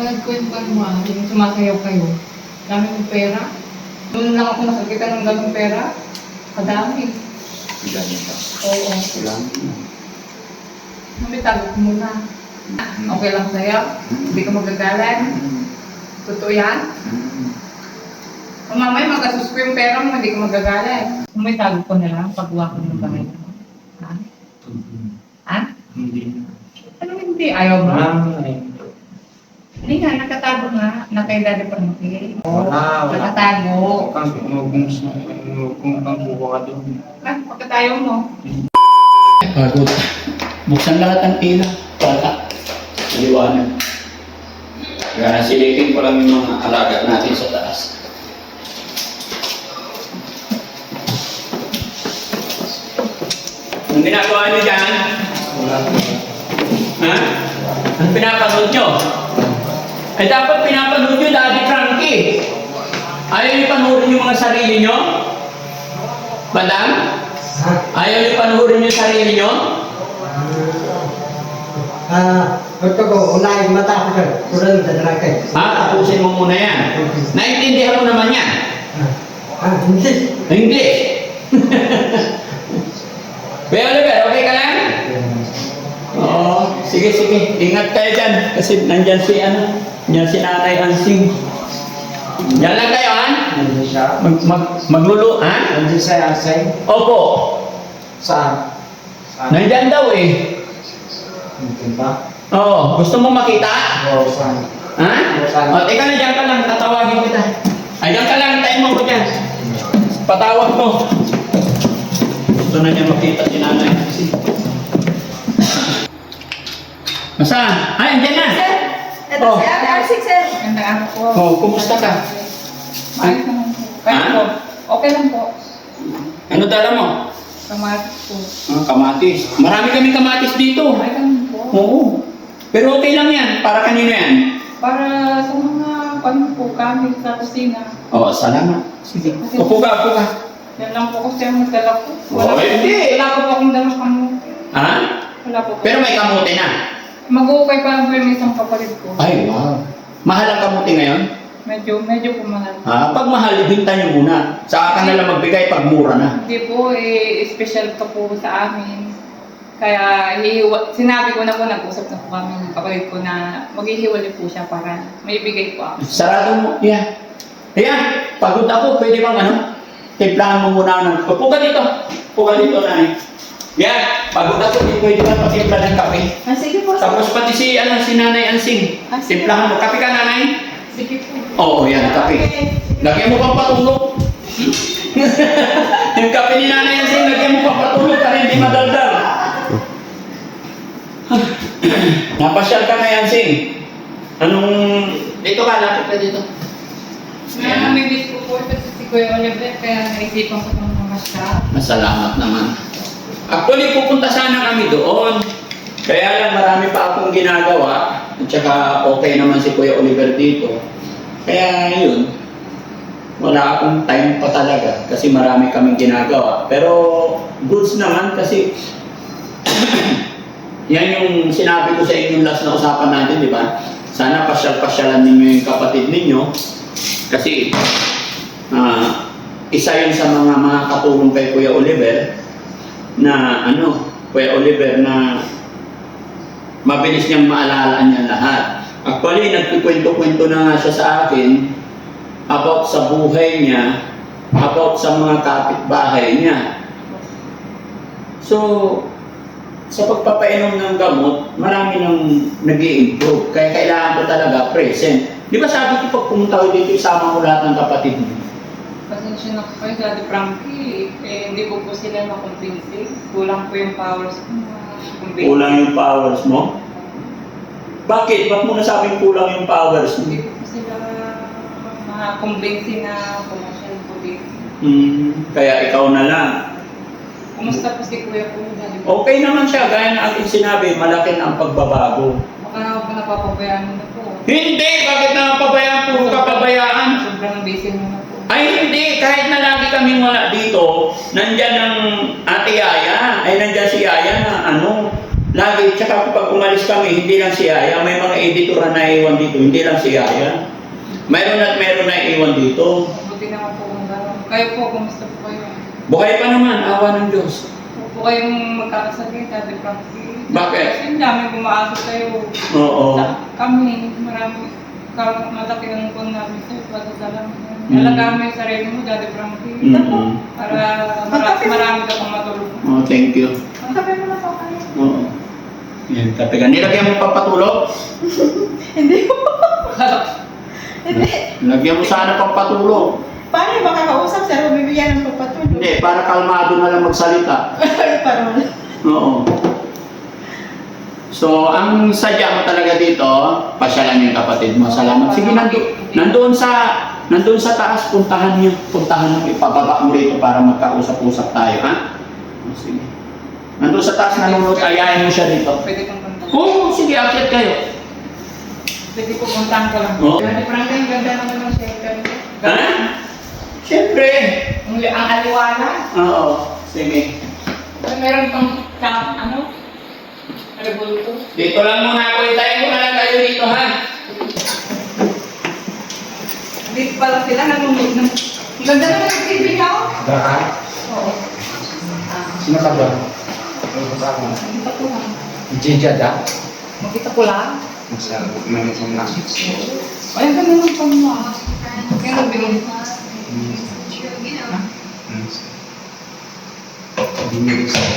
nagkwentuhan mo, yung sumasayaw kayo, dami ng pera. Noon lang ako nakakita ng ganong pera, kadami. Dami pa. Oo. Ilang? Mamitagot mo na. Okay lang sa'yo? Hindi ka magagalan? Totoo yan? Mamaya magasus ko yung pera mo, hindi ka magagalan. Mamitagot ko na lang paggawa ko ng bahay mo. Ha? Ha? Hindi na. Ano hindi? Ayaw mo? Ay. Hindi nga, nakatago nga. Nakay Daddy Frankie. Wala. Nakatago. Kung kang buka ka doon. Ah, pagkatayo mo. Pagod. Buksan lahat ang pila. Para maliwanag. Kaya silipin ko lang yung mga alaga natin sa taas. Anong ginagawa niyo dyan? Wala. Ha? Anong pinapanood nyo? Eh dapat pinapanood nyo Daddy Frankie. Ayaw niyo panuorin yung mga sarili nyo? Madam? Ayaw niyo panuorin yung sarili nyo? Gusto ko, unahin mata ko sir. Turun sa dragay. Ha? Tapusin mo muna yan. Naintindihan mo naman yan. Hindi. English. Kuya Oliver, okay ka lang? Oo. Sige, sige. Ingat kayo dyan. Kasi nandyan si nandyan si Nanay Ansing. Yan lang kayo, ha? Nandiyan siya. Maglulu, ha? Nandiyan siya, Asay. Opo. Saan? Nandyan daw eh. Nandiyan ba? Oo. Gusto mo makita? Oo, saan? Ha? O, teka na, dyan ka lang. Tatawagin kita. Ay, dyan ka lang. Tayo mo ko dyan. Patawag mo. Gusto na niya makita si Nanay. Nasaan? Ay, andyan na. Sir, ito Oh. si Ate Arsik, sir. Ganda ako po. Oh, kumusta ka? Ayos naman po. Kaya po. Okay lang po. Ano dala mo? Kamatis po. Kamatis. Marami kami kamatis dito. Ay, ganun po. Oo. Pero okay lang yan. Para kanino yan? Para sa mga po kami sa kusina. Oo, salamat. Sige. Upo ka, upo ka. Yan lang po kasi ang nagdala ko. Oh, hindi. Wala po akong dalang kamote. Ha? Wala po. Pero may kamote na. Mag-uukay pa lang po yung isang kapatid ko. Ay, wow. Mahal ang kamote ngayon? Medyo po mahal. Ha? Pag mahal, ibinta nyo muna. Saka ka na lang magbigay pag mura na. Hindi po, special pa po sa amin. Kaya sinabi ko na po, nag-usap na po kami ng kapatid ko na maghihiwalay po siya para may bigay po ako. Sarado mo. Yeah. Ayan, pagod ako. Pwede bang timplahan mo muna ng... Upo ka dito. Upo ka dito, nanay. Yan, pagod ako. Hindi pwede ba patimpla ng kape? Ah, sige po, sir. Tapos pati si Nanay Ansing. Ah, sige. Timplahan mo. Kape ka, nanay? Sige po. Oo, yan, kape. Lagyan mo pang patulog. Yung kape ni Nanay Ansing, lagyan mo pang patulog para hindi madaldal. Napasyal ka na, Ansing. Anong... Dito ka, lapit ka dito. Namimiss ko po kasi si Kuya Oliver, kaya naisipan ko pong mamasya. Masalamat naman. Actually, pupunta sana kami doon. Kaya lang marami pa akong ginagawa. At saka okay naman si Kuya Oliver dito. Kaya yun, wala akong time pa talaga kasi marami kaming ginagawa. Pero goods naman kasi yan yung sinabi ko sa inyo last na usapan natin, di ba? Sana pasyal-pasyalan ninyo yung kapatid ninyo. Kasi isa yun sa mga katulong kay Kuya Oliver na Kuya Oliver na mabilis niyang maalala niya lahat. Actually, nagkikwento-kwento na nga siya sa akin about sa buhay niya, about sa mga kapitbahay niya. So, sa pagpapainom ng gamot, marami nang nag-i-improve. Kaya kailangan ko talaga present. Di ba sabi ko pag pumunta ko dito, isama mo lahat ng kapatid mo? Pasensya na po kayo, Daddy Frankie. Hindi ko po sila makumbinsi. Kulang po yung powers ko. Kulang yung powers mo? Bakit? Ba't mo nasabing kulang yung powers mo? Hindi ko po sila makakumbinsi na pumasyan po dito. Kaya ikaw na lang. Kumusta po si Kuya po, Daddy Frankie? Okay naman siya, gaya na aking sinabi, malaki na ang pagbabago. Baka po napapabayaan mo na po. Hindi! Bakit napapabayaan? Puro kapabayaan. Sobrang busy mo na po. Ay hindi, kahit na lagi kaming wala dito, nandyan ang ate Yaya, ay nandyan si Yaya na Lagi, tsaka kapag umalis kami, hindi lang si Yaya, may mga editor na naiwan dito, hindi lang si Yaya. Mayroon at mayroon na iwan dito. Buti naman po kung gano'n. Kayo po, kumusta po kayo? Buhay pa naman, awa ng Diyos. Huwag po kayong magkakasakit, Ate Frankie. Bakit? Kasi ang dami bumaasa sa'yo. Oo. Kami, malaki ang kung namin sa'yo. Pagkasalang. Mm. Alagaan mo yung sarili mo, Ate Frankie. Mm-mm. Para marami ka pang matulog. Oh, thank you. Ang sabi mo na po kayo. Oo. Yan, kape ka. Nilagyan mo papatulog? Hindi po. Hindi. Lagyan mo sana pampatulog. Paano yung makakausap, sir? Kung bibigyan ng pagpatulog? Hindi, para kalmado na lang magsalita. Parang Oo. So, ang sadya mo talaga dito, pasyalan yung kapatid mo. Salamat. Sige, nandoon sa taas, puntahan niyo. Puntahan mo, ipababa mo rito para magkausap-usap tayo, ha? O, sige. Nandoon sa taas, nanonood, ayayin mo siya dito. Pwede kong punta. Oo, sige, akit kayo. Pwede ko puntahan ko lang. Oo. Ate Frankie, ang ganda naman ng shelter. Ha? Siyempre. Ang aliwala. Oo, sige. Meron pang ano? Rebulto. Dito lang muna ako. Itayin ko na lang kayo dito, ha? Dito pala sila nanonood ng... Ang ganda naman ng TV niya, oh. Daan? Oo. Sino ka doon? Ano ba ako? Makita ko lang. Ijijada? Makita ko lang. Manusong na. Ay, ang ganda ng pang mo, ah. Kaya nagbigay. Binilis ako.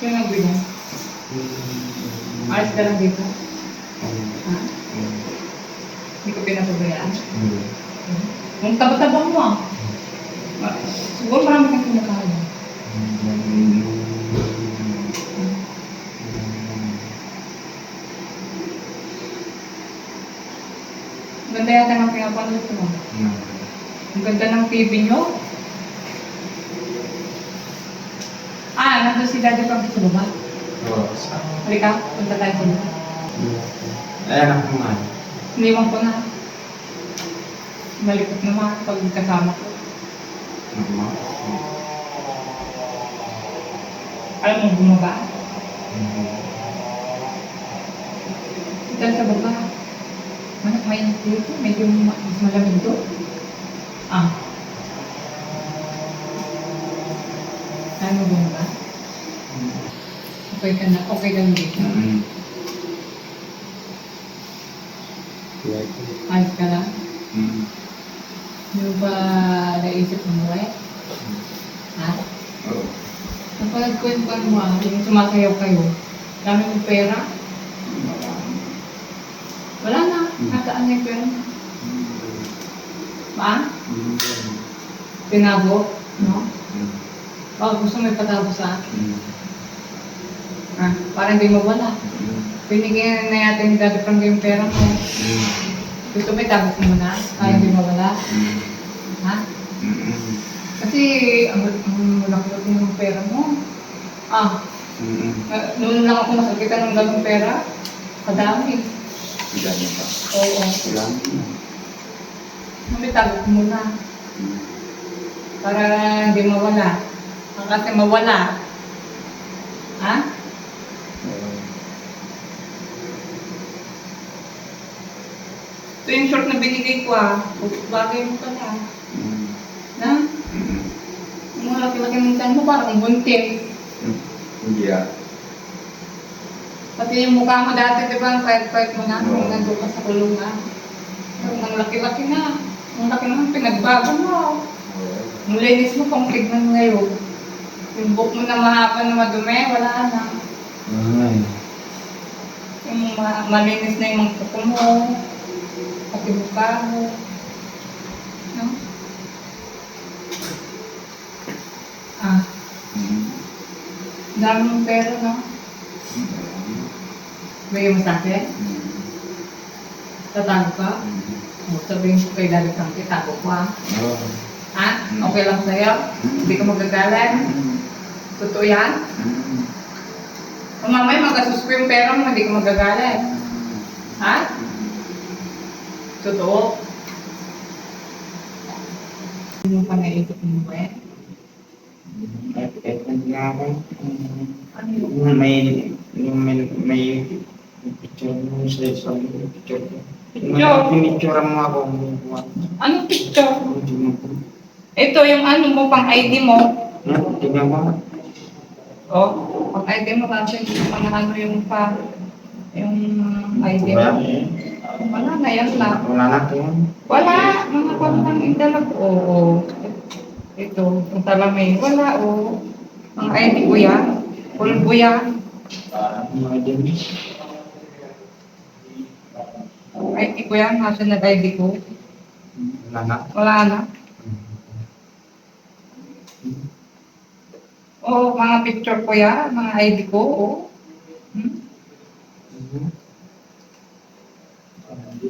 Kaya nagbigay. Ayos ka lang dito. Ha? Hindi ko pinapabayaan. Ang taba-taba mo, ah. Siguro marami kang kinakaya. Ang ganda yata ng pinapanood mo. Ang ganda ng TV nyo. Nandun si Daddy Frankie sa baba. Oo. Halika, punta tayo sa baba. Ayan ako nga. Iniwan ko na. Malikot naman pag kasama ko. Alam mo, bumaba. Dahil sa baba. Manak mainit dito. Medyo mas malamig to. Alam mo bumaba? Okay ka na. Okay ka na dito. Ayos ka lang. Hindi mo ba naisip umuwi? Ha? Napalad ko yung kwan mo, yung sumasayaw kayo. Dami mong pera. Wala na. Nasaan na yung pera mo? Ma? Tinago? No? Baka gusto mo ipatago sa akin. Para hindi mo wala. Pinigyan na natin yung Daddy Frankie yung pera mo. Gusto mo itago mo na? Kaya hindi mawala? Ha? Kasi ang laki-laki ng pera mo. Noon lang ako nakakita ng ganong pera. Kadami. Dami pa. Oo. Ilan? Itago mo na. Para hindi mawala. Kasi mawala. Ha? Ito yung short na binigay ko, bagay mo pala. Na? Ang laki-laki ng tiyan mo, parang buntis. Hindi Pati yung mukha mo dati, di ba, ang payat-payat mo na, nung nandun ka sa kulungan. Ang laki-laki na. Ang laki naman, pinagbago mo. Ang linis mo, kung tignan ngayon. Yung buhok mo na mahaba na madumi, wala na. Yung malinis na yung kuko mo. Pati mukha mo. No? Dami mong pera, no? Bigay mo sa akin? Tatago ka? Sabihin ko kay Daddy Frankie, tago ko, ha? Ha? Okay lang sa'yo? Hindi ka magagalan? Totoo yan? O mamaya magasus ko yung pera mo, hindi ka magagalan. Ha? Totoo? Hindi mo pa naisip mo ba eh? nga ako. Ano yun? May picture mo sa isang picture ko. Picture? Pinicture mo ako. Anong picture? Ito yung ano mo, pang ID mo. Tingnan mo. Oh, pang ID mo kasi yung mga ano yung pa, yung ID Wala. mo. Wala na yan lang. Wala na ito yan. Wala, mga pang indalag. Oo. Ito, yung salamin. Wala, oo. Ang ID ko yan. Pulbo yan. Mga dyan. Ang ID ko yan, national ID ko. Wala na. Wala na. Oo, mga picture ko yan, mga ID ko. Oo.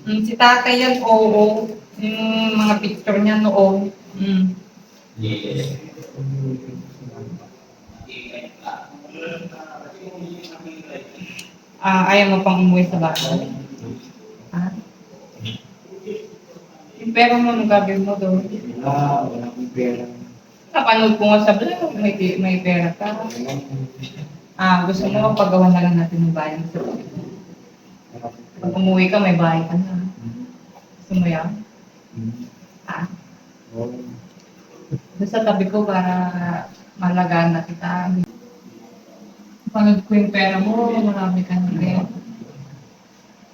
Si tatay yan, oo. Yung mga picture niya noon. Ayaw mo pang umuwi sa bahay. Yung pera mo, nung gagawin mo doon. Wala akong pera. Napanood ko nga sa vlog, may pera ka. Gusto mo, paggawa na lang natin yung bahay. Pag umuwi ka, may bahay ka na. Gusto mo yan? Doon sa tabi ko para malagaan na kita. Panood ko yung pera mo, marami ka na rin.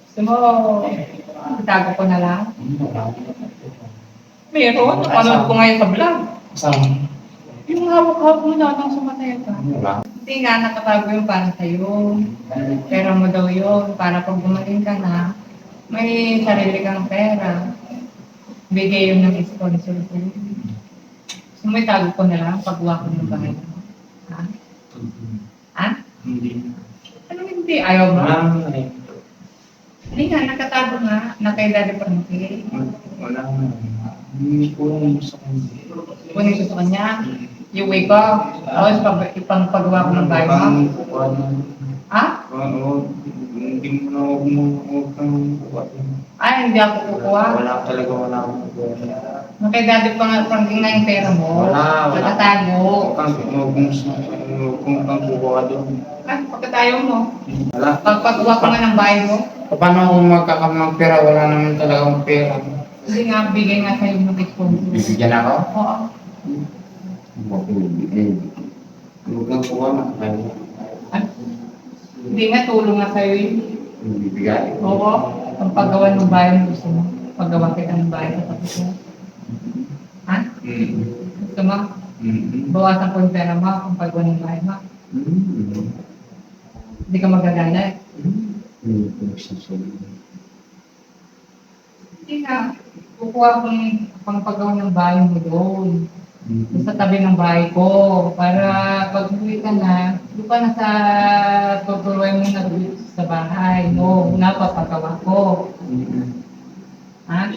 Gusto mo, itago ko na lang? Meron, napanood ko ngayon sa vlog. Saan? Yung hawak-hawak mo na nang sumatay ka. Wala. Hindi nga, nakatago yung para sa'yo. Pera mo daw yun, para pag gumaling ka na, may sarili kang pera. Bigay yun ng sponsor ko. So, may tago ko na lang, pagwa ko ng bahay mo. Ha? Ha? Hindi. Ano hindi? Ayaw mo? Wala na eh. Hindi nga, nakatago nga, nakailan pa rin. Wala na. Hindi ko lang sa kanya. Kunin ko sa kanya, yung wake up, tapos ipang pagwa ko ng bahay mo. Ha? Oo, hindi mo na huwag kang kukuha. Ay, hindi ako kukuha. Wala talaga, wala akong kukuha. Nakailan pa nga, pangking na yung pera mo. Wala. Nakatago. Kung kang kukuha doon. Ay, pagkatayo mo. Wala. Pagpagawa ko nga ng bahay mo, Paano ako magkakamang pera? Wala naman talagang pera. hindi nga, bigay nga sa'yo ng sponsor. Bibigyan ako? Oo. Huwag kang kukuha na. Ano? Hindi nga, tulong nga sa'yo yun. Bibigyan? Oo. Ang paggawa ng bahay mo gusto mo. Paggawa kita ng bahay sa kapit mo. Ha? Gusto mo? Bawasan ko yung pera mo kung paggawa ng bahay mo. Hindi ka magagalit. Hindi nga. Kukuha ko yung paggawa ng bahay mo doon. Sa tabi ng bahay ko. Para pag uwi ka na, doon ka na sa tutuloy mo na dito sa bahay mo. Napapagawa ko. Ha?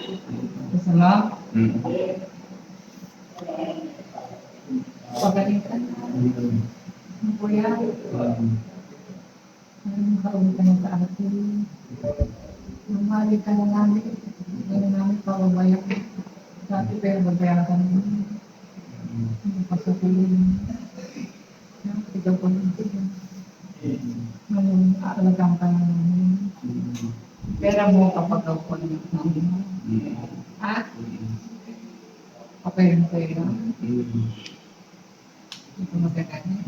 Gusto mo? Pagaling ka na. Ano po yan? Makauwi ka na sa atin. Mamali ka na namin. Hindi na namin pababayan. Dati pero babayaran ka namin. Pagsasabihin. Ikaw ko lang sila. Ngayon, aalagang ka na namin. Pera mo kapag ako ko lang namin. Ha? Okay rin sa'yo. Hindi ko magagalit.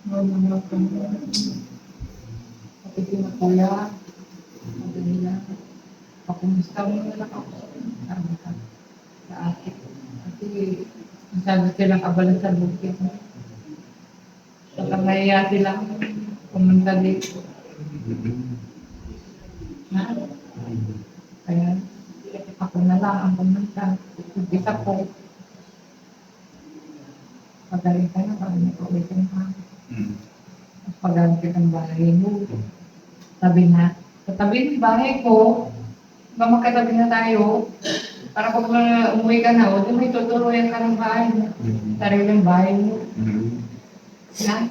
Ngayon, pati sila kuya, sabi nila, pakumusta mo na lang ako sa akin. Kasi masyado silang abala sa bukid. Saka nahiya sila pumunta dito. Na? Kaya ako na lang ang pumunta. Isa ko. Pagaling ka na, parang ikaw ka. Pagaling ka ng bahay mo. Sabi na, sa tabi ng bahay ko, magkatabi na tayo. Para pag umuwi ka na, o di may tuturuan ka ng bahay mo. Sariling bahay mo. Na?